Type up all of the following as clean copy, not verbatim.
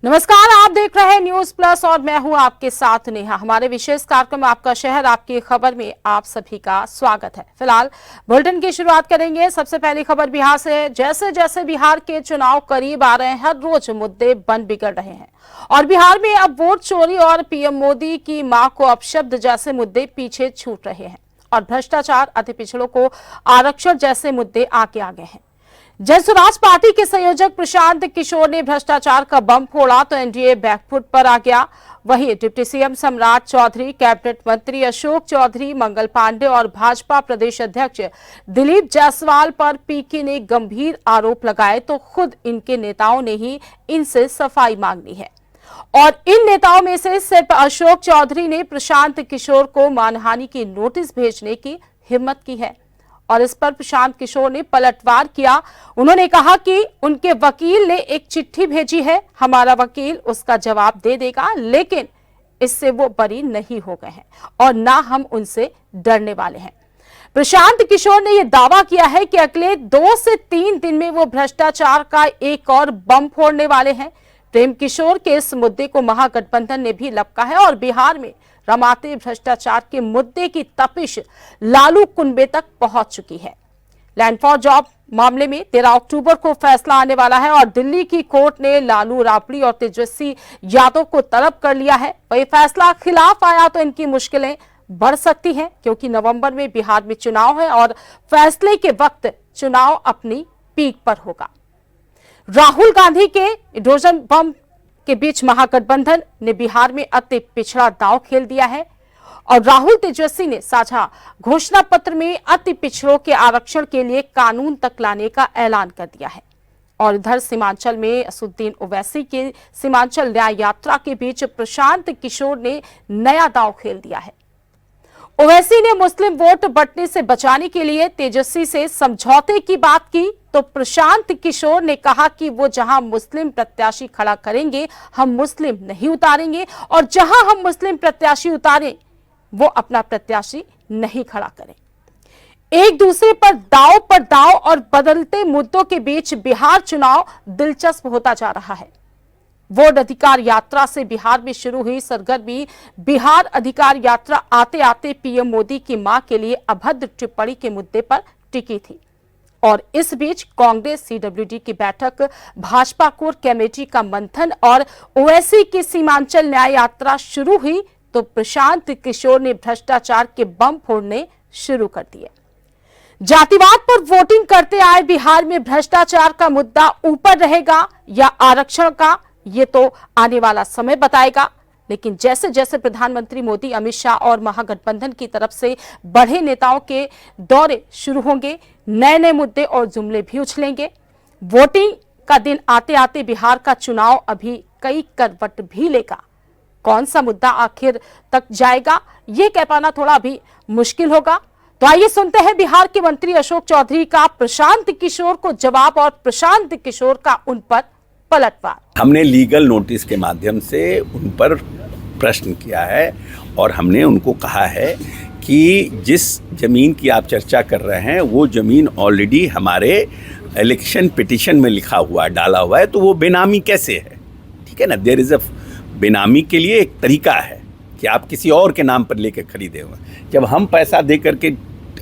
नमस्कार, आप देख रहे हैं न्यूज प्लस और मैं हूं आपके साथ नेहा। हमारे विशेष कार्यक्रम आपका शहर आपकी खबर में आप सभी का स्वागत है। फिलहाल बुलेटिन की शुरुआत करेंगे। सबसे पहली खबर बिहार से है। जैसे जैसे बिहार के चुनाव करीब आ रहे हैं, हर रोज मुद्दे बन बिगड़ रहे हैं और बिहार में अब वोट चोरी और पीएम मोदी की मां को अपशब्द जैसे मुद्दे पीछे छूट रहे हैं और भ्रष्टाचार, अति पिछड़ों को आरक्षण जैसे मुद्दे आगे आ गए हैं। जन स्वराज पार्टी के संयोजक प्रशांत किशोर ने भ्रष्टाचार का बम फोड़ा तो एनडीए बैकफुट पर आ गया। वहीं डिप्टी सीएम सम्राट चौधरी, कैबिनेट मंत्री अशोक चौधरी, मंगल पांडे और भाजपा प्रदेश अध्यक्ष दिलीप जायसवाल पर पीके ने गंभीर आरोप लगाए तो खुद इनके नेताओं ने ही इनसे सफाई मांगनी है और इन नेताओं में से सिर्फ अशोक चौधरी ने प्रशांत किशोर को मानहानि की नोटिस भेजने की हिम्मत की है और इस पर प्रशांत किशोर ने पलटवार किया। उन्होंने कहा कि उनके वकील ने एक चिट्ठी भेजी है, हमारा वकील उसका जवाब दे देगा, लेकिन इससे वो बरी नहीं हो गए हैं और ना हम उनसे डरने वाले हैं। प्रशांत किशोर ने यह दावा किया है कि अगले 2 से 3 दिन में वो भ्रष्टाचार का एक और बम फोड़ने वाले हैं। प्रेम किशोर के इस मुद्दे को महागठबंधन ने भी लपका है और बिहार में रमाते भ्रष्टाचार के मुद्दे की तपिश लालू कुनबे तक पहुंच चुकी है। लैंड फॉर जॉब मामले में 13 अक्टूबर को फैसला आने वाला है और दिल्ली की कोर्ट ने लालू, राबड़ी और तेजस्वी यादव को तलब कर लिया है। वही फैसला खिलाफ आया तो इनकी मुश्किलें बढ़ सकती हैं क्योंकि नवंबर में बिहार में चुनाव है और फैसले के वक्त चुनाव अपनी पीक पर होगा। राहुल गांधी के हाइड्रोजन बम के बीच महागठबंधन ने बिहार में अति पिछड़ा दांव खेल दिया है और राहुल तेजस्वी ने साझा घोषणा पत्र में अति पिछड़ों के आरक्षण के लिए कानून तक लाने का ऐलान कर दिया है। और इधर सीमांचल में असदुद्दीन ओवैसी के सीमांचल न्याय यात्रा के बीच प्रशांत किशोर ने नया दांव खेल दिया है। ओवैसी ने मुस्लिम वोट बंटने से बचाने के लिए तेजस्वी से समझौते की बात की तो प्रशांत किशोर ने कहा कि वो जहां मुस्लिम प्रत्याशी खड़ा करेंगे हम मुस्लिम नहीं उतारेंगे और जहां हम मुस्लिम प्रत्याशी उतारें वो अपना प्रत्याशी नहीं खड़ा करें। एक दूसरे पर दांव और बदलते मुद्दों के बीच बिहार चुनाव दिलचस्प होता जा रहा है। वोट अधिकार यात्रा से बिहार में शुरू हुई सरगर्मी बिहार अधिकार यात्रा आते आते पीएम मोदी की मां के लिए अभद्र टिप्पणी के मुद्दे पर टिकी थी और इस बीच कांग्रेस सीडब्ल्यूडी की बैठक, भाजपा कोर कमेटी का मंथन और ओवैसी की सीमांचल न्याय यात्रा शुरू हुई तो प्रशांत किशोर ने भ्रष्टाचार के बम फोड़ने शुरू कर दिए। जातिवाद पर वोटिंग करते आए बिहार में भ्रष्टाचार का मुद्दा ऊपर रहेगा या आरक्षण का, ये तो आने वाला समय बताएगा। लेकिन जैसे जैसे प्रधानमंत्री मोदी, अमित शाह और महागठबंधन की तरफ से बड़े नेताओं के दौरे शुरू होंगे, नए नए मुद्दे और जुमले भी उछलेंगे। वोटिंग का दिन आते आते बिहार का चुनाव अभी कई करवट भी लेगा। कौन सा मुद्दा आखिर तक जाएगा ये कह पाना थोड़ा अभी मुश्किल होगा। तो आइए सुनते हैं बिहार के मंत्री अशोक चौधरी का प्रशांत किशोर को जवाब और प्रशांत किशोर का उन पर पलटवार। हमने लीगल नोटिस के माध्यम से उन पर प्रश्न किया है और हमने उनको कहा है कि जिस जमीन की आप चर्चा कर रहे हैं वो जमीन ऑलरेडी हमारे इलेक्शन पिटीशन में लिखा हुआ है, डाला हुआ है, तो वो बेनामी कैसे है? ठीक है ना, देयर इज अ बेनामी के लिए एक तरीका है कि आप किसी और के नाम पर लेकर खरीदे हुए। जब हम पैसा दे करके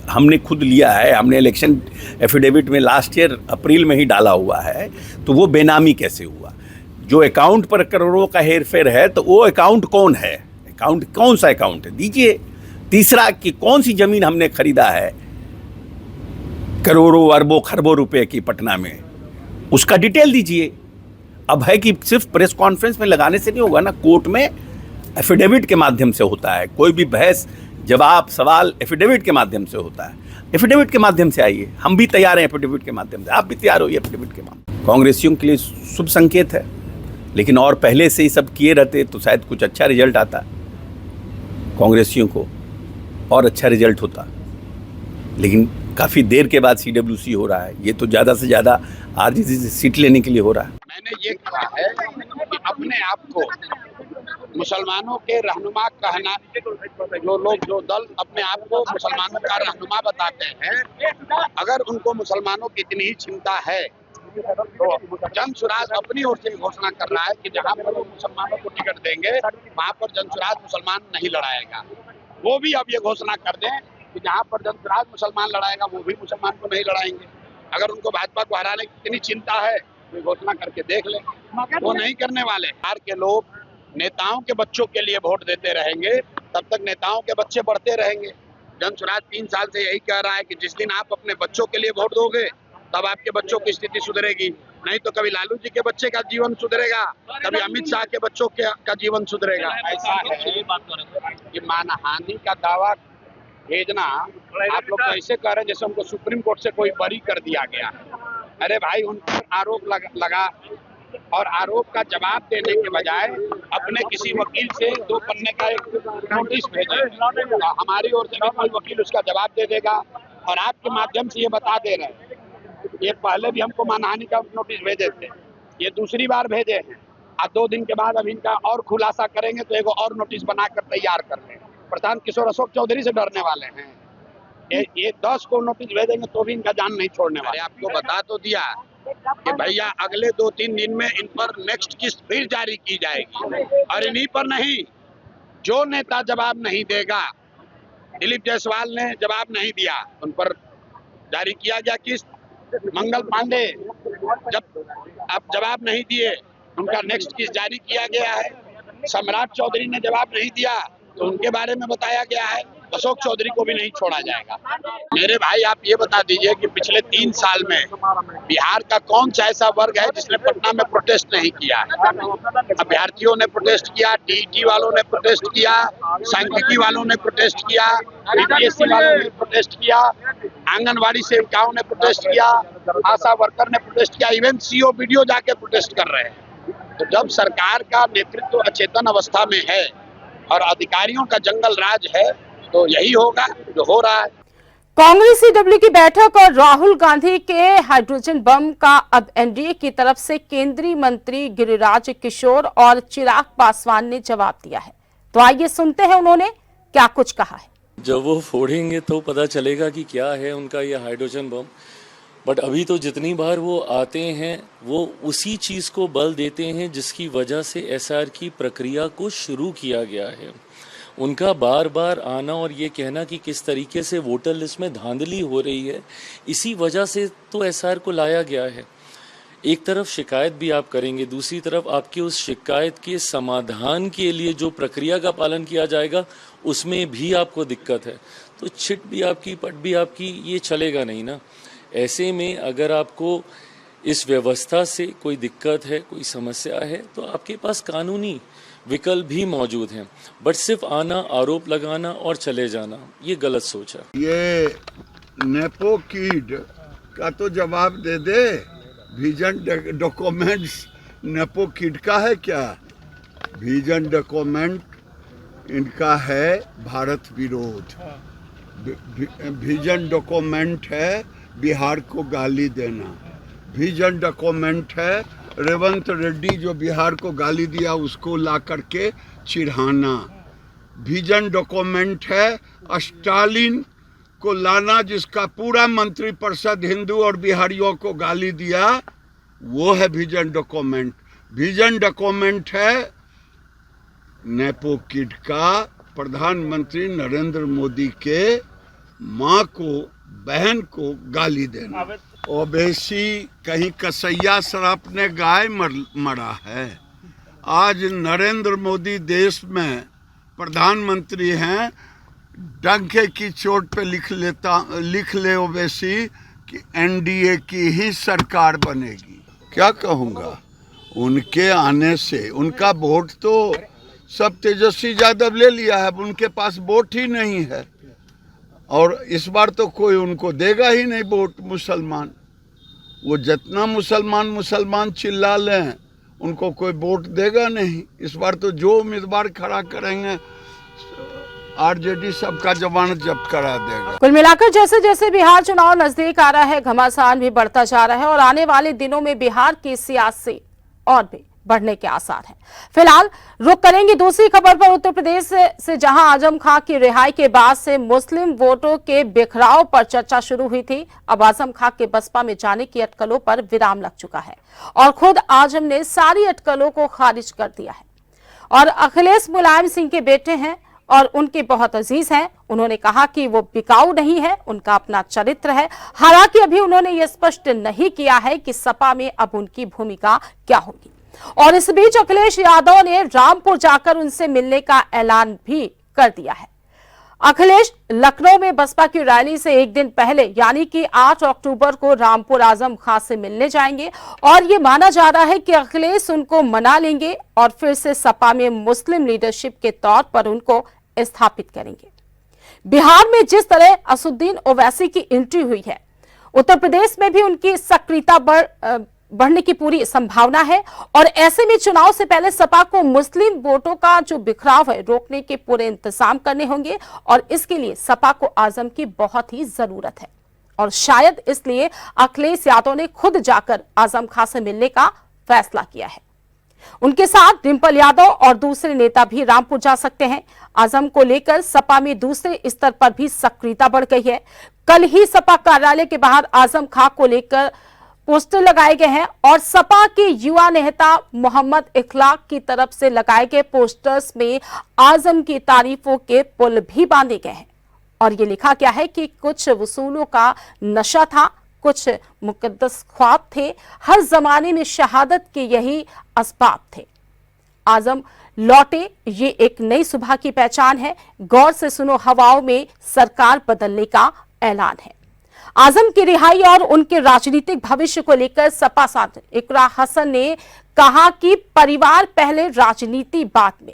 हमने खुद लिया है, हमने इलेक्शन एफिडेविट में लास्ट ईयर अप्रैल में ही डाला हुआ है, तो वो बेनामी कैसे हुआ? जो अकाउंट पर करोड़ों का हेर फेर है तो वो अकाउंट कौन है? अकाउंट कौन सा अकाउंट है दीजिए। तीसरा कि कौन सी जमीन हमने खरीदा है करोड़ों अरबों खरबों रुपए की पटना में, उसका डिटेल दीजिए। अब है कि सिर्फ प्रेस कॉन्फ्रेंस में लगाने से नहीं होगा ना, कोर्ट में एफिडेविट के माध्यम से होता है। कोई भी बहस जवाब सवाल एफिडेविट के माध्यम से होता है। एफिडेविट के माध्यम से आइए, हम भी तैयार हैं एफिडेविट के माध्यम से, आप भी तैयार होइए एफिडेविट के माध्यम। कांग्रेसियों के लिए शुभ संकेत है, लेकिन और पहले से ही सब किए रहते तो शायद कुछ अच्छा रिजल्ट आता, कांग्रेसियों को और अच्छा रिजल्ट होता। लेकिन काफ़ी देर के बाद सीडब्ल्यूसी हो रहा है, ये तो ज़्यादा से ज़्यादा आरजेडी से सीट लेने के लिए हो रहा है। मैंने ये कहा है कि अपने आप को मुसलमानों के रहनुमा कहना, जो दल अपने आप को मुसलमानों का रहनुमा बताते हैं, अगर उनको मुसलमानों की इतनी ही चिंता है तो जनसुराज अपनी ओर से घोषणा कर रहा है कि जहां पर वो मुसलमानों को टिकट देंगे वहां पर जनसुराज मुसलमान नहीं लड़ाएगा। वो भी अब ये घोषणा कर दें कि जहां पर जनसुराज मुसलमान लड़ाएगा वो भी मुसलमान को नहीं लड़ाएंगे। अगर उनको भाजपा को हराने की इतनी चिंता है तो घोषणा करके देख लें। वो नहीं करने वाले। बिहार के लोग नेताओं के बच्चों के लिए वोट देते रहेंगे, तब तक नेताओं के बच्चे बढ़ते रहेंगे। जनसुराज 3 साल से यही कह रहा है कि जिस दिन आप अपने बच्चों के लिए वोट दोगे तब आपके बच्चों की स्थिति सुधरेगी, नहीं तो कभी लालू जी के बच्चे का जीवन सुधरेगा, कभी अमित शाह के बच्चों का जीवन सुधरेगा। ऐसा है कि मानहानि का दावा भेजना आप लोग तो ऐसे कह रहे हैं जैसे उनको सुप्रीम कोर्ट से कोई बरी कर दिया गया। अरे भाई, उन पर आरोप लगा और आरोप का जवाब देने के बजाय अपने किसी वकील से 2 पन्ने का एक नोटिस भेजे। हमारी ओर से भी कोई वकील उसका जवाब दे देगा। और आपके माध्यम से ये बता दे रहे हैं, ये पहले भी हमको मानहानि का नोटिस भेजे थे, ये दूसरी बार भेजे हैं। आज 2 दिन के बाद अब इनका और खुलासा करेंगे तो एक और नोटिस बनाकर तैयार कर लें। प्रशांत किशोर अशोक चौधरी से डरने वाले हैं। ये 10 को नोटिस भेजेंगे तो भी इनका जान नहीं छोड़ने वाले। आपको बता तो दिया कि भैया अगले 2-3 दिन में इन पर नेक्स्ट किस्त फिर जारी की जाएगी। और इन्हीं पर नहीं, जो नेता जवाब नहीं देगा, दिलीप जायसवाल ने जवाब नहीं दिया, उन पर जारी किया गया किस्त। मंगल पांडे अब जवाब नहीं दिए, उनका नेक्स्ट किस्त जारी किया गया है। सम्राट चौधरी ने जवाब नहीं दिया तो उनके बारे में बताया गया है। अशोक चौधरी को भी नहीं छोड़ा जाएगा। मेरे भाई, आप ये बता दीजिए कि पिछले 3 साल में बिहार का कौन सा ऐसा वर्ग है जिसने पटना में प्रोटेस्ट नहीं किया है? अभ्यर्थियों ने प्रोटेस्ट किया, टीईटी वालों ने प्रोटेस्ट किया, सांख्यिकी वालों ने प्रोटेस्ट किया, बीपीएससी वालों ने प्रोटेस्ट किया, आंगनबाड़ी सेविकाओं ने प्रोटेस्ट किया, आशा वर्कर ने प्रोटेस्ट किया, इवन सीओ वीडियो जाके प्रोटेस्ट कर रहे हैं। तो जब सरकार का नेतृत्व अचेतन अवस्था में है और अधिकारियों का जंगल राज है तो यही होगा जो हो रहा है। कांग्रेस सीडब्ल्यू की बैठक और राहुल गांधी के हाइड्रोजन बम का अब एनडीए की तरफ से केंद्रीय मंत्री गिरिराज किशोर और चिराग पासवान ने जवाब दिया है। तो आइए सुनते हैं उन्होंने क्या कुछ कहा है। जब वो फोड़ेंगे तो पता चलेगा कि क्या है उनका ये हाइड्रोजन बम। बट अभी तो जितनी बार वो आते हैं वो उसी चीज़ को बल देते हैं जिसकी वजह से एसआर की प्रक्रिया को शुरू किया गया है। उनका बार बार आना और ये कहना कि किस तरीके से वोटर लिस्ट में धांधली हो रही है, इसी वजह से तो एसआर को लाया गया है। एक तरफ शिकायत भी आप करेंगे, दूसरी तरफ आपकी उस शिकायत के समाधान के लिए जो प्रक्रिया का पालन किया जाएगा उसमें भी आपको दिक्कत है। तो छिट भी आपकी, पट भी आपकी, ये चलेगा नहीं ना। ऐसे में अगर आपको इस व्यवस्था से कोई दिक्कत है, कोई समस्या है, तो आपके पास कानूनी विकल्प भी मौजूद हैं। बट सिर्फ आना, आरोप लगाना और चले जाना, ये गलत सोच है। ये नेपो किड का तो जवाब दे दे। विजन डॉक्यूमेंट्स नेपो किड का है क्या? विजन डॉक्यूमेंट इनका है भारत विरोध। विजन डॉक्यूमेंट है बिहार को गाली देना। विजन डॉक्यूमेंट है रेवंत रेड्डी जो बिहार को गाली दिया उसको ला करके चिढ़ाना। विजन डॉक्यूमेंट है स्टालिन को लाना जिसका पूरा मंत्रिपरिषद हिंदू और बिहारियों को गाली दिया, वो है विजन डॉक्यूमेंट। विजन डॉक्यूमेंट है नेपो किड का प्रधानमंत्री नरेंद्र मोदी के माँ को, बहन को गाली देना। ओवैसी कहीं कसैया शराब ने गाय मरा है। आज नरेंद्र मोदी देश में प्रधानमंत्री हैं, डंके की चोट पे लिख ले ओवैसी कि एनडीए की ही सरकार बनेगी। क्या कहूँगा, उनके आने से उनका वोट तो सब तेजस्वी यादव ले लिया है, उनके पास वोट ही नहीं है। और इस बार तो कोई उनको देगा ही नहीं वोट। मुसलमान, वो जितना मुसलमान चिल्ला लें उनको कोई वोट देगा नहीं। इस बार तो जो उम्मीदवार खड़ा करेंगे आरजेडी सबका जमानत जब्त करा देगा। कुल मिलाकर जैसे जैसे बिहार चुनाव नजदीक आ रहा है, घमासान भी बढ़ता जा रहा है और आने वाले दिनों में बिहार की सियासी और भी बढ़ने के आसार हैं। फिलहाल रुक करेंगे दूसरी खबर पर उत्तर प्रदेश से, जहां आजम खां की रिहाई के बाद से मुस्लिम वोटों के बिखराव पर चर्चा शुरू हुई थी। अब आजम खां के बसपा में जाने की अटकलों पर विराम लग चुका है और खुद आजम ने सारी अटकलों को खारिज कर दिया है। और अखिलेश मुलायम सिंह के बेटे हैं और उनके बहुत अजीज हैं। उन्होंने कहा कि वो बिकाऊ नहीं है, उनका अपना चरित्र है। हालांकि अभी उन्होंने ये स्पष्ट नहीं किया है कि सपा में अब उनकी भूमिका क्या होगी। और इस बीच अखिलेश यादव ने रामपुर जाकर उनसे मिलने का ऐलान भी कर दिया है। अखिलेश लखनऊ में बसपा की रैली से एक दिन पहले यानी कि 8 अक्टूबर को रामपुर आजम खां से मिलने जाएंगे और ये माना जा रहा है कि अखिलेश उनको मना लेंगे और फिर से सपा में मुस्लिम लीडरशिप के तौर पर उनको स्थापित करेंगे। बिहार में जिस तरह असुद्दीन ओवैसी की एंट्री हुई है, उत्तर प्रदेश में भी उनकी सक्रियता बढ़ने की पूरी संभावना है और ऐसे में चुनाव से पहले सपा को मुस्लिम वोटों का जो बिखराव है रोकने के पूरे इंतजाम करने होंगे और इसके लिए सपा को आजम की बहुत ही जरूरत है। और शायद इसलिए अखिलेश यादव ने खुद जाकर आजम खां से मिलने का फैसला किया है। उनके साथ डिंपल यादव और दूसरे नेता भी रामपुर जा सकते हैं। आजम को लेकर सपा में दूसरे स्तर पर भी सक्रियता बढ़ गई है। कल ही सपा कार्यालय के बाहर आजम खां को लेकर पोस्टर लगाए गए हैं और सपा के युवा नेता मोहम्मद इखलाक की तरफ से लगाए गए पोस्टर्स में आजम की तारीफों के पुल भी बांधे गए हैं और ये लिखा गया है कि कुछ वसूलों का नशा था, कुछ मुकद्दस ख्वाब थे, हर जमाने में शहादत के यही असबाब थे। आजम लौटे, ये एक नई सुबह की पहचान है। गौर से सुनो, हवाओं में सरकार बदलने का ऐलान है। आजम की रिहाई और उनके राजनीतिक भविष्य को लेकर सपा सांसद इकरा हसन ने कहा कि परिवार पहले, राजनीति बाद में।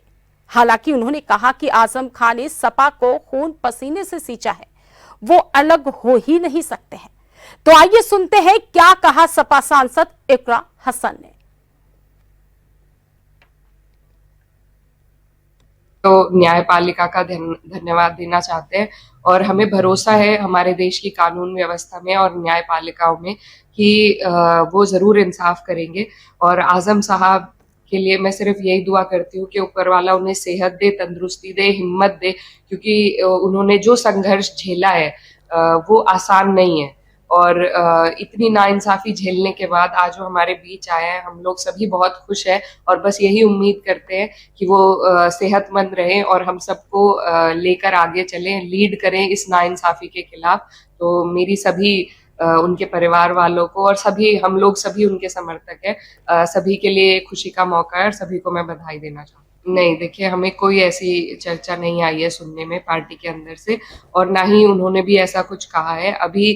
हालांकि उन्होंने कहा कि आजम खां ने सपा को खून पसीने से सींचा है, वो अलग हो ही नहीं सकते हैं। तो आइए सुनते हैं क्या कहा सपा सांसद इकरा हसन ने। तो न्यायपालिका का धन्यवाद देना चाहते हैं और हमें भरोसा है हमारे देश की कानून व्यवस्था में और न्यायपालिकाओं में कि वो जरूर इंसाफ करेंगे। और आजम साहब के लिए मैं सिर्फ यही दुआ करती हूँ कि ऊपर वाला उन्हें सेहत दे, तंदुरुस्ती दे, हिम्मत दे, क्योंकि उन्होंने जो संघर्ष झेला है वो आसान नहीं है। और इतनी नाइंसाफी झेलने के बाद आज वो हमारे बीच आए हैं, हम लोग सभी बहुत खुश हैं और बस यही उम्मीद करते हैं कि वो सेहतमंद रहें और हम सबको लेकर आगे चलें, लीड करें इस नाइंसाफी के खिलाफ। तो मेरी सभी उनके परिवार वालों को और सभी हम लोग सभी उनके समर्थक हैं, सभी के लिए खुशी का मौका है और सभी को मैं बधाई देना चाहूँगी। नहीं, देखिए, हमें कोई ऐसी चर्चा नहीं आई है सुनने में पार्टी के अंदर से और ना ही उन्होंने भी ऐसा कुछ कहा है। अभी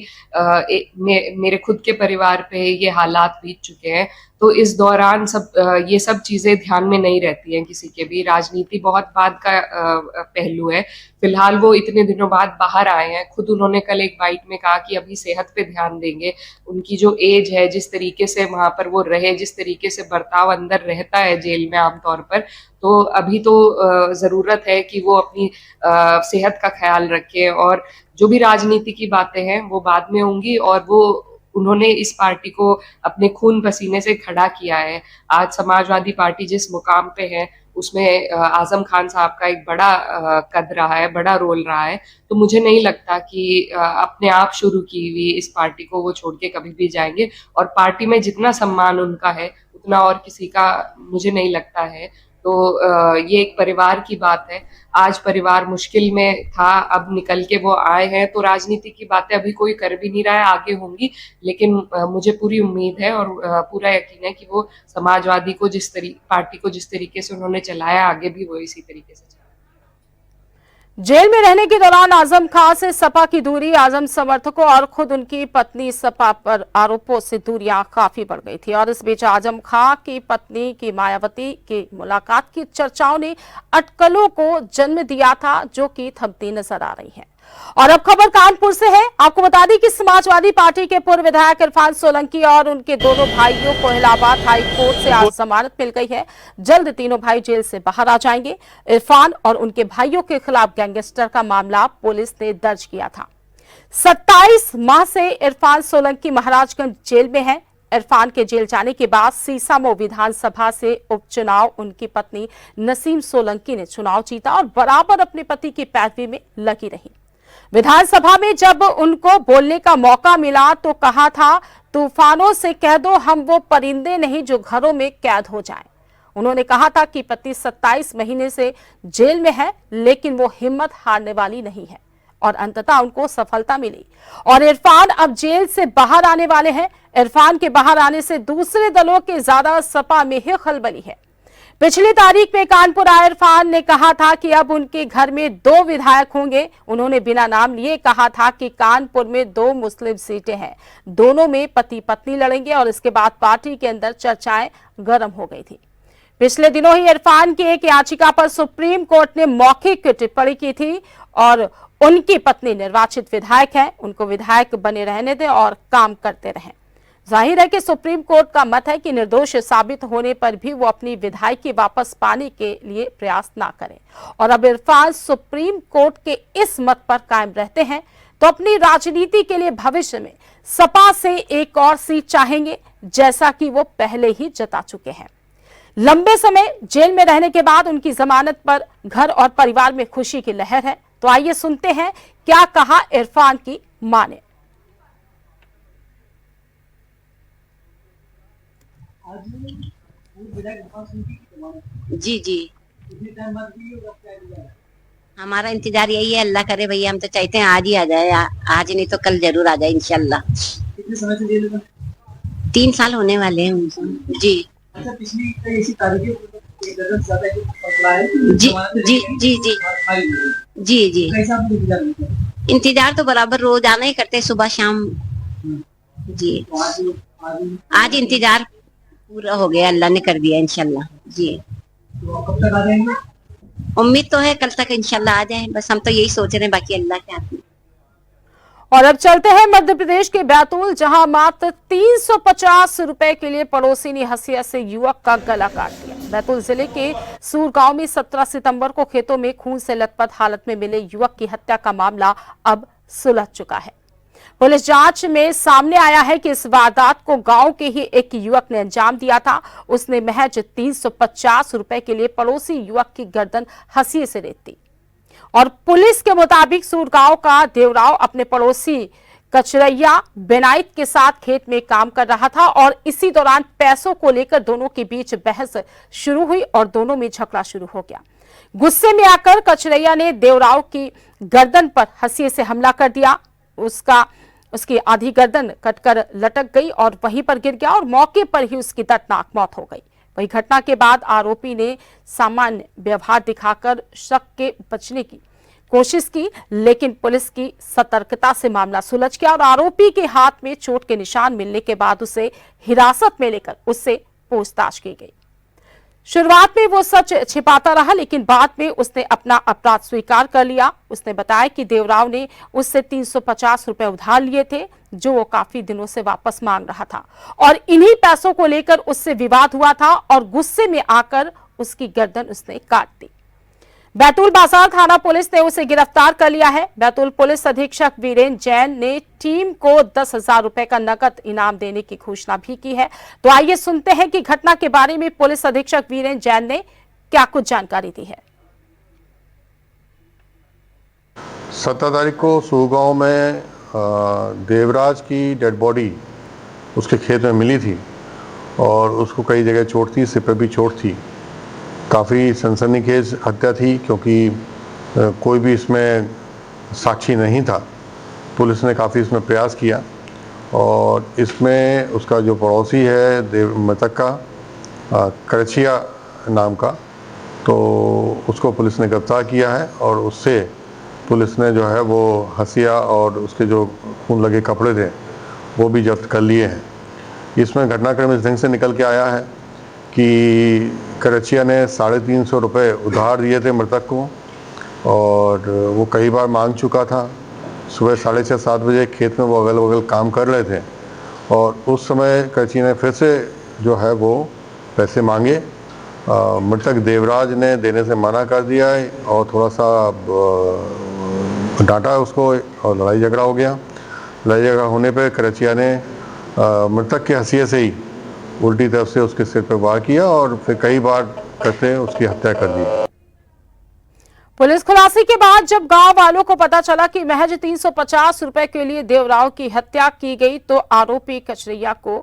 मेरे खुद के परिवार पे ये हालात बीत चुके हैं, तो इस दौरान ये सब चीजें ध्यान में नहीं रहती हैं किसी के भी। राजनीति बहुत बाद का पहलू है। फिलहाल वो इतने दिनों बाद बाहर आए हैं। खुद उन्होंने कल एक बाइट में कहा कि अभी सेहत पे ध्यान देंगे। उनकी जो एज है, जिस तरीके से वहां पर वो रहे, जिस तरीके से बर्ताव अंदर रहता है जेल में आमतौर पर, तो अभी तो जरूरत है कि वो अपनी सेहत का ख्याल रखें। और जो भी राजनीति की बातें हैं वो बाद में होंगी और वो उन्होंने इस पार्टी को अपने खून पसीने से खड़ा किया है। आज समाजवादी पार्टी जिस मुकाम पे है उसमें आजम खान साहब का एक बड़ा कद रहा है, बड़ा रोल रहा है। तो मुझे नहीं लगता कि अपने आप शुरू की हुई इस पार्टी को वो छोड़ के कभी भी जाएंगे। और पार्टी में जितना सम्मान उनका है उतना और किसी का मुझे नहीं लगता है। तो ये एक परिवार की बात है। आज परिवार मुश्किल में था, अब निकल के वो आए हैं, तो राजनीति की बातें अभी कोई कर भी नहीं रहा है, आगे होंगी। लेकिन मुझे पूरी उम्मीद है और पूरा यकीन है कि वो समाजवादी को पार्टी को जिस तरीके से उन्होंने चलाया, आगे भी वो इसी तरीके से। जेल में रहने के दौरान आजम खां से सपा की दूरी, आजम समर्थकों और खुद उनकी पत्नी सपा पर आरोपों से दूरियां काफी बढ़ गई थी। और इस बीच आजम खां की पत्नी की मायावती की मुलाकात की चर्चाओं ने अटकलों को जन्म दिया था, जो कि थमती नजर आ रही है। और अब खबर कानपुर से है। आपको बता दें कि समाजवादी पार्टी के पूर्व विधायक इरफान सोलंकी और उनके दोनों भाइयों को इलाहाबाद हाई कोर्ट से आज जमानत मिल गई है। जल्द तीनों भाई जेल से बाहर आ जाएंगे। इरफान और उनके भाइयों के खिलाफ गैंगस्टर का मामला पुलिस ने दर्ज किया था। 27 माह से इरफान सोलंकी महाराजगंज जेल में है। इरफान के जेल जाने के बाद सीसामऊ विधानसभा से उपचुनाव उनकी पत्नी नसीम सोलंकी ने चुनाव जीता और बराबर अपने पति की पैरवी में लगी रही। विधानसभा में जब उनको बोलने का मौका मिला तो कहा था, तूफानों से कह दो हम वो परिंदे नहीं जो घरों में कैद हो जाएं। उन्होंने कहा था कि पति 27 महीने से जेल में है, लेकिन वो हिम्मत हारने वाली नहीं है और अंततः उनको सफलता मिली और इरफान अब जेल से बाहर आने वाले हैं। इरफान के बाहर आने से दूसरे दलों के ज्यादा सपा में ही खलबली है। पिछली तारीख में कानपुर आए इरफान ने कहा था कि अब उनके घर में 2 विधायक होंगे। उन्होंने बिना नाम लिए कहा था कि कानपुर में 2 मुस्लिम सीटें हैं, दोनों में पति पत्नी लड़ेंगे और इसके बाद पार्टी के अंदर चर्चाएं गर्म हो गई थी। पिछले दिनों ही इरफान की एक याचिका पर सुप्रीम कोर्ट ने मौखिक टिप्पणी की थी और उनकी पत्नी निर्वाचित विधायक है, उनको विधायक बने रहने दें और काम करते रहें। जाहिर है कि सुप्रीम कोर्ट का मत है कि निर्दोष साबित होने पर भी वो अपनी विधायकी वापस पाने के लिए प्रयास ना करें और अब इरफान सुप्रीम कोर्ट के इस मत पर कायम रहते हैं तो अपनी राजनीति के लिए भविष्य में सपा से एक और सीट चाहेंगे, जैसा कि वो पहले ही जता चुके हैं। लंबे समय जेल में रहने के बाद उनकी जमानत पर घर और परिवार में खुशी की लहर है। तो आइए सुनते हैं क्या कहा इरफान की मां ने। जी जी, हमारा इंतजार यही है, अल्लाह करे भैया, हम तो चाहते हैं आज ही आ जाए, आज नहीं तो कल जरूर आ जाए इंशाल्लाह। कितने समय से जेल में? 3 साल होने वाले हैं जी। अच्छा, पिछली कई ऐसी तारीखें जी जी जी जी जी जी, इंतजार तो बराबर रोज आना ही करते, सुबह शाम जी। आज इंतजार पूरा हो गया, अल्लाह ने कर दिया इंशाल्लाह जी। कब तक आ जाएंगे? उम्मीद तो है कल तक इंशाल्लाह आ जाए, बस हम तो यही सोच रहे हैं, बाकी अल्लाह के हाथ में। और अब चलते हैं मध्य प्रदेश के बैतूल, जहां मात्र 350 रुपए के लिए पड़ोसी ने हसिया से युवक का गला काट दिया। बैतूल जिले के सूर गांव में 17 सितंबर को खेतों में खून से लथपथ हालत में मिले युवक की हत्या का मामला अब सुलझ चुका है। पुलिस जांच में सामने आया है कि इस वारदात को गांव के ही एक युवक ने अंजाम दिया था। उसने महज 350 रुपए के लिए पड़ोसी युवक की गर्दन हंसिए से रेत दी और पुलिस के मुताबिक सूरगांव का देवराव अपने पड़ोसी कचरैया बेनाइत के साथ खेत में काम कर रहा था और इसी दौरान पैसों को लेकर दोनों के बीच बहस शुरू हुई और दोनों में झगड़ा शुरू हो गया। गुस्से में आकर कचरैया ने देवराव की गर्दन पर हंसिए से हमला कर दिया। उसकी आधी गर्दन कटकर लटक गई और वहीं पर गिर गया और मौके पर ही उसकी दर्दनाक मौत हो गई। वही घटना के बाद आरोपी ने सामान्य व्यवहार दिखाकर शक के बचने की कोशिश की, लेकिन पुलिस की सतर्कता से मामला सुलझ गया और आरोपी के हाथ में चोट के निशान मिलने के बाद उसे हिरासत में लेकर उससे पूछताछ की गई। शुरुआत में वो सच छिपाता रहा, लेकिन बाद में उसने अपना अपराध स्वीकार कर लिया। उसने बताया कि देवराव ने उससे 350 रुपए उधार लिए थे, जो वो काफी दिनों से वापस मांग रहा था और इन्हीं पैसों को लेकर उससे विवाद हुआ था और गुस्से में आकर उसकी गर्दन उसने काट दी। बैतूल बाजार थाना पुलिस ने उसे गिरफ्तार कर लिया है। बैतूल पुलिस अधीक्षक वीरेंद्र जैन ने टीम को 10,000 रुपए का नकद इनाम देने की घोषणा भी की है। तो आइए सुनते हैं कि घटना के बारे में पुलिस अधीक्षक वीरेंद्र जैन ने क्या कुछ जानकारी दी है। 17 तारीख को सूगांव में देवराज की डेड बॉडी उसके खेत में मिली थी और उसको कई जगह चोट थी, सिर पर भी चोट थी। काफ़ी सनसनीखेज हत्या थी क्योंकि कोई भी इसमें साक्षी नहीं था। पुलिस ने काफ़ी इसमें प्रयास किया और इसमें उसका जो पड़ोसी है मृतक का करचिया नाम का, तो उसको पुलिस ने गिरफ्तार किया है और उससे पुलिस ने जो है वो हसिया और उसके जो खून लगे कपड़े थे वो भी जब्त कर लिए हैं। इसमें घटनाक्रम इस ढंग से निकल के आया है कि करचिया ने 350 रुपये उधार दिए थे मृतक को और वो कई बार मांग चुका था। सुबह 6:30-7 बजे खेत में वो अगल बगल काम कर रहे थे और उस समय करचिया ने फिर से जो है वो पैसे मांगे। मृतक देवराज ने देने से मना कर दिया है और थोड़ा सा डांटा उसको और लड़ाई झगड़ा हो गया। लड़ाई झगड़ा होने पर करचिया ने मृतक के हंसिए से ही उल्टी तरफ से उसके सिर पर वार किया और फिर कई बार करते उसकी हत्या कर दी। पुलिस खुलासे के बाद जब गांव वालों को पता चला कि महज 350 रुपए के लिए देवराव की हत्या की गई तो आरोपी कचरैया को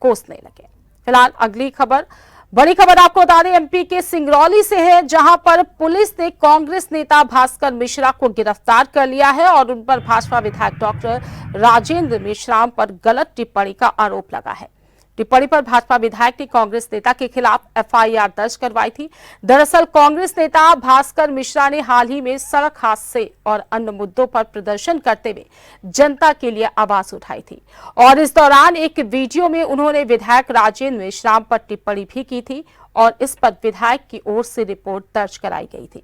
कोसने लगे। फिलहाल अगली खबर, बड़ी खबर आपको बता दें, एमपी के सिंगरौली से है, जहां पर पुलिस ने कांग्रेस नेता भास्कर मिश्रा को गिरफ्तार कर लिया है और उन पर भाजपा विधायक डॉक्टर राजेंद्र मेश्राम पर गलत टिप्पणी का आरोप लगा है। टिप्पणी पर भाजपा विधायक ने कांग्रेस नेता के खिलाफ एफआईआर दर्ज करवाई थी। दरअसल कांग्रेस नेता भास्कर मिश्रा ने हाल ही में सड़क हादसे और अन्य मुद्दों पर प्रदर्शन करते हुए जनता के लिए आवाज उठाई थी और इस दौरान एक वीडियो में उन्होंने विधायक राजेंद्र मेश्राम पर टिप्पणी भी की थी और इस पर विधायक की ओर से रिपोर्ट दर्ज कराई गई थी।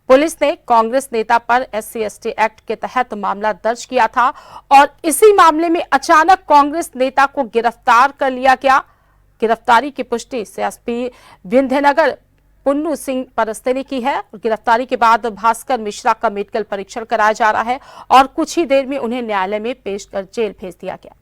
पुलिस ने कांग्रेस नेता पर SC/ST एक्ट के तहत मामला दर्ज किया था और इसी मामले में अचानक कांग्रेस नेता को गिरफ्तार कर लिया गया। गिरफ्तारी की पुष्टि CSP विंध्यनगर पुन्नू सिंह परस्ते ने की है। गिरफ्तारी के बाद भास्कर मिश्रा का मेडिकल परीक्षण कराया जा रहा है और कुछ ही देर में उन्हें न्यायालय में पेश कर जेल भेज दिया गया।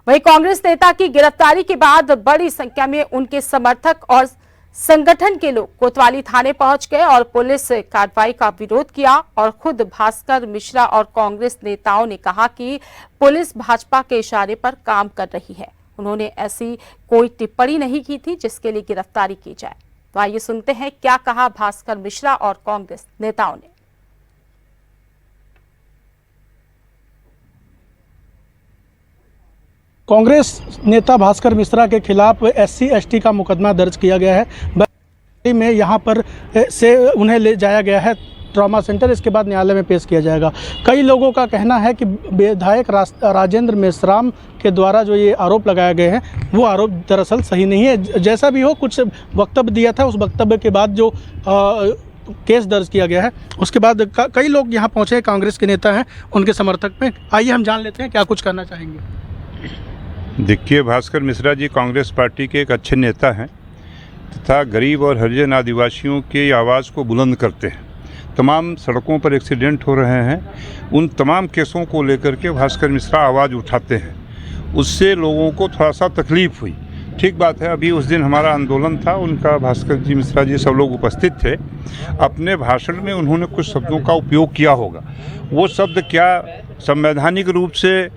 वहीं कांग्रेस नेता की गिरफ्तारी के बाद बड़ी संख्या में उनके समर्थक और संगठन के लोग कोतवाली थाने पहुंच गए और पुलिस कार्रवाई का विरोध किया और खुद भास्कर मिश्रा और कांग्रेस नेताओं ने कहा कि पुलिस भाजपा के इशारे पर काम कर रही है। उन्होंने ऐसी कोई टिप्पणी नहीं की थी जिसके लिए गिरफ्तारी की जाए। तो आइए सुनते हैं क्या कहा भास्कर मिश्रा और कांग्रेस नेताओं ने। कांग्रेस नेता भास्कर मिश्रा के खिलाफ SC/ST का मुकदमा दर्ज किया गया है। में यहाँ पर से उन्हें ले जाया गया है ट्रॉमा सेंटर, इसके बाद न्यायालय में पेश किया जाएगा। कई लोगों का कहना है कि विधायक राजेंद्र मेश्राम के द्वारा जो ये आरोप लगाए गए हैं वो आरोप दरअसल सही नहीं है। जैसा भी हो, कुछ वक्तव्य दिया था, उस वक्तव्य के बाद जो केस दर्ज किया गया है उसके बाद कई लोग यहाँ पहुँचे, कांग्रेस के नेता हैं, उनके समर्थक में। आइए हम जान लेते हैं क्या कुछ करना चाहेंगे। देखिए, भास्कर मिश्रा जी कांग्रेस पार्टी के एक अच्छे नेता हैं तथा गरीब और हरिजन आदिवासियों की आवाज़ को बुलंद करते हैं। तमाम सड़कों पर एक्सीडेंट हो रहे हैं, उन तमाम केसों को लेकर के भास्कर मिश्रा आवाज़ उठाते हैं। उससे लोगों को थोड़ा सा तकलीफ़ हुई। ठीक बात है, अभी उस दिन हमारा आंदोलन था, उनका भास्कर जी मिश्रा जी सब लोग उपस्थित थे। अपने भाषण में उन्होंने कुछ शब्दों का उपयोग किया होगा। वो शब्द क्या संवैधानिक रूप से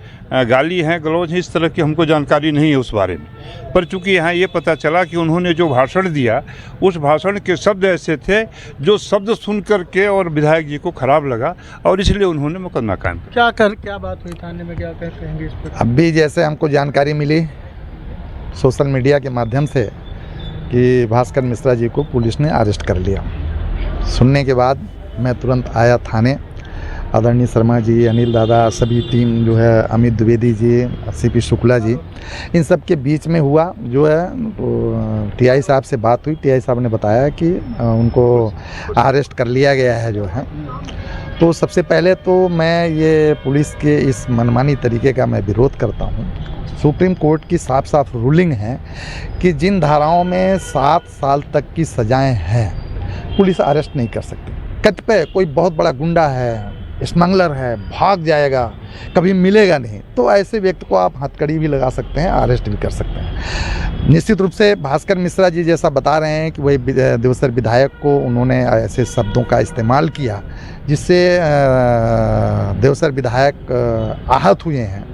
गाली हैं, गलौज हैं, इस तरह की हमको जानकारी नहीं है उस बारे में। पर चूंकि यहाँ ये पता चला कि उन्होंने जो भाषण दिया उस भाषण के शब्द ऐसे थे जो शब्द सुन कर के और विधायक जी को खराब लगा और इसलिए उन्होंने मुकदमा कायम किया। क्या बात हुई थाने में, क्या कहेंगे इस पर? अभी जैसे हमको जानकारी मिली सोशल मीडिया के माध्यम से कि भास्कर मिश्रा जी को पुलिस ने अरेस्ट कर लिया। सुनने के बाद मैं तुरंत आया थाने। आदरणीय शर्मा जी, अनिल दादा, सभी टीम जो है, अमित द्विवेदी जी, CP शुक्ला जी, इन सब के बीच में हुआ जो है तो TI साहब से बात हुई। TI साहब ने बताया कि उनको अरेस्ट कर लिया गया है जो है। तो सबसे पहले तो मैं ये पुलिस के इस मनमानी तरीके का मैं विरोध करता हूँ। सुप्रीम कोर्ट की साफ साफ रूलिंग है कि जिन धाराओं में 7 साल तक की सजाएं हैं पुलिस अरेस्ट नहीं कर सकती। कतिपय कोई बहुत बड़ा गुंडा है, स्मगलर है, भाग जाएगा, कभी मिलेगा नहीं, तो ऐसे व्यक्ति को आप हथकड़ी भी लगा सकते हैं, अरेस्ट भी कर सकते हैं। निश्चित रूप से भास्कर मिश्रा जी जैसा बता रहे हैं कि वही देवसर विधायक को उन्होंने ऐसे शब्दों का इस्तेमाल किया जिससे देवसर विधायक आहत हुए हैं।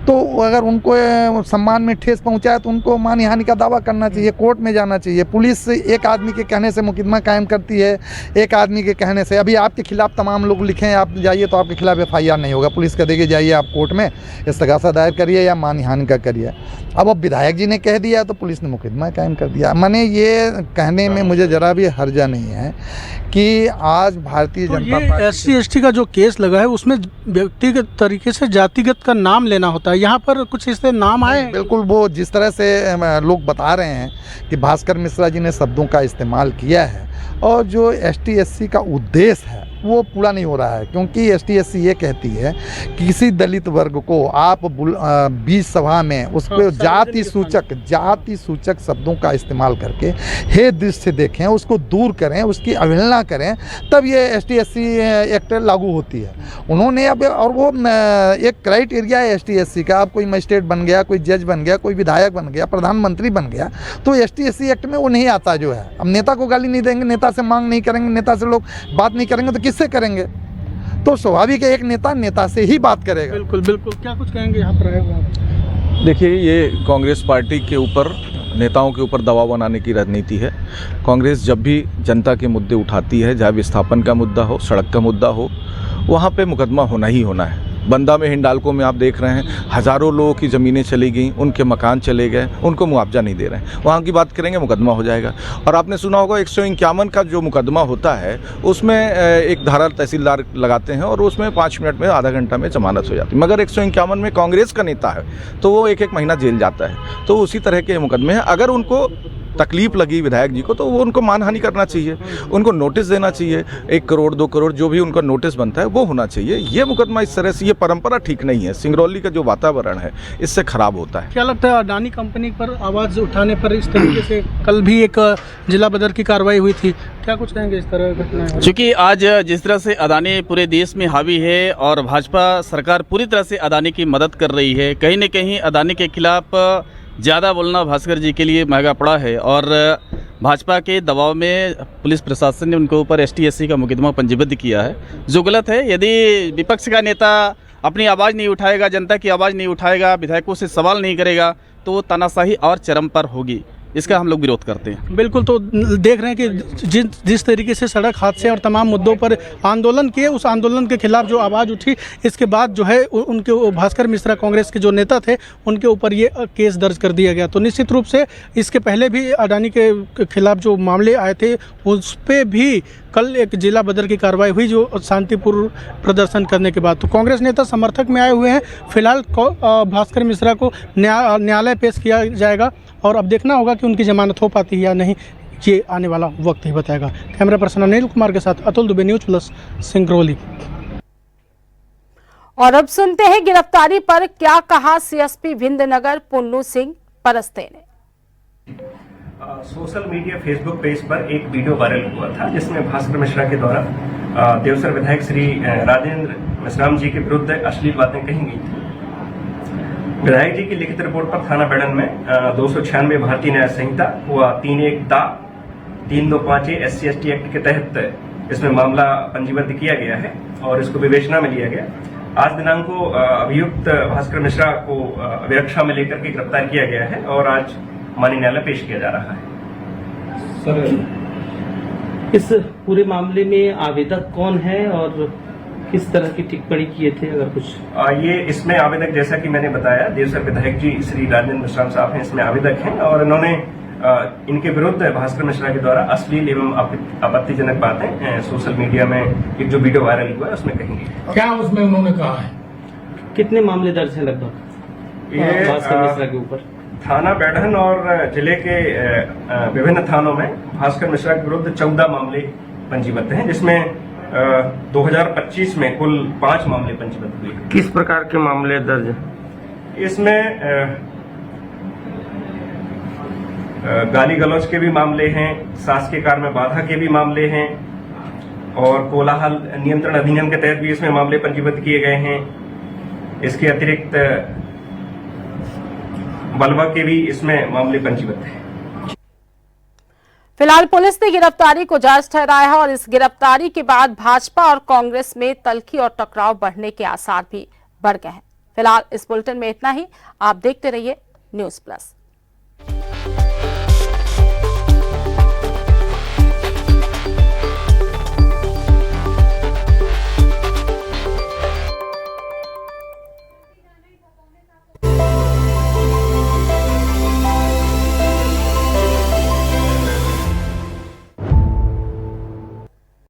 तो अगर उनको सम्मान में ठेस पहुंचाए तो उनको मानहानि का दावा करना चाहिए, कोर्ट में जाना चाहिए। पुलिस एक आदमी के कहने से मुकदमा कायम करती है, एक आदमी के कहने से। अभी आपके खिलाफ तमाम लोग लिखे हैं, आप जाइए तो आपके खिलाफ FIR नहीं होगा, पुलिस कह देगी जाइए आप कोर्ट में इस्तगासा दायर करिए या मानहानि का करिए। अब विधायक जी ने कह दिया तो पुलिस ने मुकदमा कायम कर दिया। मैंने ये कहने में मुझे ज़रा भी हर्जा नहीं है कि आज भारतीय जनता पार्टी SC/ST का जो केस लगा है उसमें व्यक्तिगत तरीके से जातिगत का नाम लेना होता है, यहाँ पर कुछ इससे नाम आए? बिल्कुल, वो जिस तरह से लोग बता रहे हैं कि भास्कर मिश्रा जी ने शब्दों का इस्तेमाल किया है और जो ST/SC का उद्देश्य है वो पूरा नहीं हो रहा है, क्योंकि ST/SC ये कहती है कि किसी दलित वर्ग को आप बीच सभा में उस पर जाति सूचक शब्दों का इस्तेमाल करके हे दृष्टि देखें, उसको दूर करें, उसकी अवहेलना करें, तब ये ST/SC एक्ट लागू होती है। उन्होंने अब और वो एक क्राइटेरिया है ST/SC का, अब कोई मजिस्ट्रेट बन गया, कोई जज बन गया, कोई विधायक बन गया, प्रधानमंत्री बन गया, तो ST/SC एक्ट में वो नहीं आता जो है। अब नेता को गाली नहीं देंगे, नेता से मांग नहीं करेंगे, नेता से लोग बात नहीं करेंगे तो किससे करेंगे? तो स्वाभाविक है एक नेता से ही बात करेगा। बिल्कुल बिल्कुल। क्या कुछ कहेंगे यहाँ पर आए? देखिए, ये कांग्रेस पार्टी के ऊपर, नेताओं के ऊपर दबाव बनाने की रणनीति है। कांग्रेस जब भी जनता के मुद्दे उठाती है, चाहे विस्थापन का मुद्दा हो, सड़क का मुद्दा हो, वहाँ पे मुकदमा होना ही होना है। बंदा में हिंडाल्को में आप देख रहे हैं, हज़ारों लोगों की ज़मीनें चली गई, उनके मकान चले गए, उनको मुआवजा नहीं दे रहे हैं। वहाँ की बात करेंगे, मुकदमा हो जाएगा। और आपने सुना होगा 151 का जो मुकदमा होता है, उसमें एक धारा तहसीलदार लगाते हैं और उसमें 5 मिनट में, आधा घंटा में जमानत हो जाती है। मगर 151 में कांग्रेस का नेता है तो वो 1-1 महीना जेल जाता है। तो उसी तरह के मुकदमे हैं। अगर उनको तकलीफ लगी विधायक जी को, तो वो उनको मानहानि करना चाहिए, उनको नोटिस देना चाहिए। 1 करोड़ 2 करोड़ जो भी उनका नोटिस बनता है वो होना चाहिए। ये मुकदमा इस तरह से, ये परंपरा ठीक नहीं है। सिंगरौली का जो वातावरण है इससे खराब होता है। क्या लगता है अडानी कंपनी पर आवाज़ उठाने पर इस तरीके से कल भी एक जिला बदर की कार्रवाई हुई थी, क्या कुछ कहेंगे इस तरह की घटनाएं? चूँकि आज जिस तरह से अडानी पूरे देश में हावी है और भाजपा सरकार पूरी तरह से अडानी की मदद कर रही है, कहीं न कहीं अडानी के खिलाफ ज़्यादा बोलना भास्कर जी के लिए महंगा पड़ा है। और भाजपा के दबाव में पुलिस प्रशासन ने उनके ऊपर ST/SC का मुकदमा पंजीबद्ध किया है, जो गलत है। यदि विपक्ष का नेता अपनी आवाज़ नहीं उठाएगा, जनता की आवाज़ नहीं उठाएगा, विधायकों से सवाल नहीं करेगा, तो वो तानाशाही और चरम पर होगी। इसका हम लोग विरोध करते हैं। बिल्कुल। तो देख रहे हैं कि जिस तरीके से सड़क हादसे और तमाम मुद्दों पर आंदोलन किए, उस आंदोलन के खिलाफ जो आवाज़ उठी, इसके बाद जो है उनके भास्कर मिश्रा कांग्रेस के जो नेता थे उनके ऊपर ये केस दर्ज कर दिया गया। तो निश्चित रूप से इसके पहले भी अडानी के खिलाफ जो मामले आए थे उस पर भी कल एक जिला बदर की कार्रवाई हुई, जो शांतिपूर्ण प्रदर्शन करने के बाद। तो कांग्रेस नेता समर्थक में आए हुए हैं। फिलहाल भास्कर मिश्रा को न्यायालय पेश किया जाएगा और अब देखना होगा कि उनकी जमानत हो पाती है या नहीं, ये आने वाला वक्त ही बताएगा। कैमरा पर्सन अनिल कुमार के साथ अतुल दुबे, न्यूज़ प्लस, सिंगरौली। और अब सुनते हैं गिरफ्तारी पर क्या कहा CSP विंध्यनगर पुन्नू सिंह परस्ते ने। सोशल मीडिया फेसबुक पेज पर एक वीडियो वायरल हुआ था, जिसमें भास्कर मिश्रा के द्वारा देवसर विधायक श्री राजेंद्र मिश्राम जी के विरुद्ध अश्लील बातें कही गई थी। विधायक जी की लिखित रिपोर्ट पर थाना बेड़न में 296 भारतीय न्याय संहिता व 325 SC/ST एक्ट के तहत इसमें मामला पंजीबद्ध किया गया है और इसको विवेचना में लिया गया। आज दिनांक को अभियुक्त भास्कर मिश्रा को अभिरक्षा में लेकर के गिरफ्तार किया गया है और आज माननीय न्यायालय पेश किया जा रहा है। सर, इस पूरे मामले में आवेदक कौन है और किस तरह की टिप्पणी किए थे, अगर कुछ? ये इसमें आवेदक, जैसा कि मैंने बताया, देवसर विधायक जी श्री राजेंद्र मिश्राम साहब हैं, इसमें आवेदक हैं और इन्होंने इनके विरुद्ध भास्कर मिश्रा के द्वारा अश्लील एवं आपत्तिजनक बातें सोशल मीडिया में एक जो वीडियो वायरल हुआ है उसमें कहेंगे। क्या उसमें उन्होंने कहा है? कितने मामले दर्ज हैं लगभग भास्कर मिश्रा के ऊपर? थाना बेड़न और जिले के विभिन्न थानों में भास्कर मिश्रा के विरुद्ध 14 मामले पंजीबद्ध हैं, जिसमें 2025 में कुल 5 मामले पंजीबद्ध हुए। किस प्रकार के मामले दर्ज हैं? इसमें गाली गलौज के भी मामले हैं, शासकीय कार्य में बाधा के भी मामले हैं और कोलाहल नियंत्रण अधिनियम के तहत भी इसमें मामले पंजीबद्ध किए गए हैं। इसके अतिरिक्त बलवा के भी इसमें मामले पंजीबद्ध हैं। फिलहाल पुलिस ने गिरफ्तारी को जायज ठहराया है और इस गिरफ्तारी के बाद भाजपा और कांग्रेस में तल्खी और टकराव बढ़ने के आसार भी बढ़ गए हैं। फिलहाल इस बुलेटिन में इतना ही। आप देखते रहिए न्यूज़ प्लस।